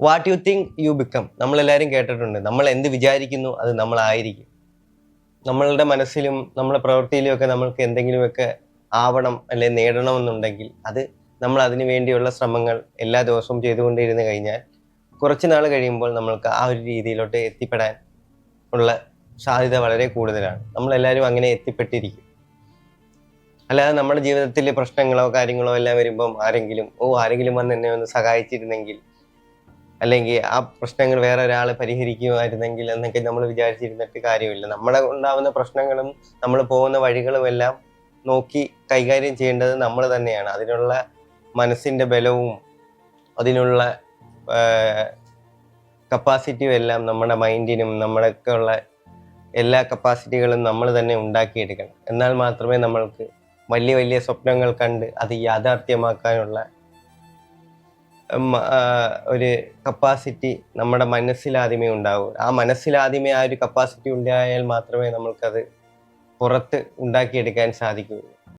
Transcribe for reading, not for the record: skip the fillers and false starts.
What you think you become. നമ്മളെല്ലാവരും കേട്ടിട്ടുണ്ട്, നമ്മൾ എന്ത് വിചാരിക്കുന്നു അത് നമ്മളായിരിക്കും. നമ്മളുടെ മനസ്സിലും നമ്മുടെ പ്രവൃത്തിയിലും ഒക്കെ നമ്മൾക്ക് എന്തെങ്കിലുമൊക്കെ ആവണം അല്ലെ നേടണമെന്നുണ്ടെങ്കിൽ അത് നമ്മൾ അതിനു വേണ്ടിയുള്ള ശ്രമങ്ങൾ എല്ലാ ദിവസവും ചെയ്തുകൊണ്ടിരുന്നു കഴിഞ്ഞാൽ കുറച്ച് നാൾ കഴിയുമ്പോൾ നമ്മൾക്ക് ആ ഒരു രീതിയിലോട്ട് എത്തിപ്പെടാൻ ഉള്ള സാധ്യത വളരെ കൂടുതലാണ്. നമ്മളെല്ലാവരും അങ്ങനെ എത്തിപ്പെട്ടിരിക്കും. അല്ലാതെ നമ്മുടെ ജീവിതത്തിൽ പ്രശ്നങ്ങളോ കാര്യങ്ങളോ എല്ലാം വരുമ്പം ആരെങ്കിലും വന്ന് എന്നെ ഒന്ന് സഹായിച്ചിരുന്നെങ്കിൽ, അല്ലെങ്കിൽ ആ പ്രശ്നങ്ങൾ വേറെ ഒരാൾ പരിഹരിക്കുമായിരുന്നെങ്കിൽ എന്നൊക്കെ നമ്മൾ വിചാരിച്ചിരുന്നിട്ട് കാര്യമില്ല. നമ്മളെ ഉണ്ടാവുന്ന പ്രശ്നങ്ങളും നമ്മൾ പോകുന്ന വഴികളും എല്ലാം നോക്കി കൈകാര്യം ചെയ്യേണ്ടത് നമ്മൾ തന്നെയാണ്. അതിനുള്ള മനസ്സിൻ്റെ ബലവും അതിനുള്ള കപ്പാസിറ്റിയും എല്ലാം നമ്മുടെ മൈൻഡിനും നമ്മളൊക്കെ ഉള്ള എല്ലാ കപ്പാസിറ്റികളും നമ്മൾ തന്നെ ഉണ്ടാക്കിയെടുക്കണം. എന്നാൽ മാത്രമേ നമ്മൾക്ക് വലിയ വലിയ സ്വപ്നങ്ങൾ കണ്ട് അത് യാഥാർത്ഥ്യമാക്കാനുള്ള ഒരു കപ്പാസിറ്റി നമ്മുടെ മനസ്സിലാദ്യമേ ഉണ്ടാവൂ. ആ മനസ്സിലാദ്യമേ ആ ഒരു കപ്പാസിറ്റി ഉണ്ടായാൽ മാത്രമേ നമ്മൾക്കത് പുറത്ത് ഉണ്ടാക്കിയെടുക്കാൻ സാധിക്കുകയുള്ളൂ.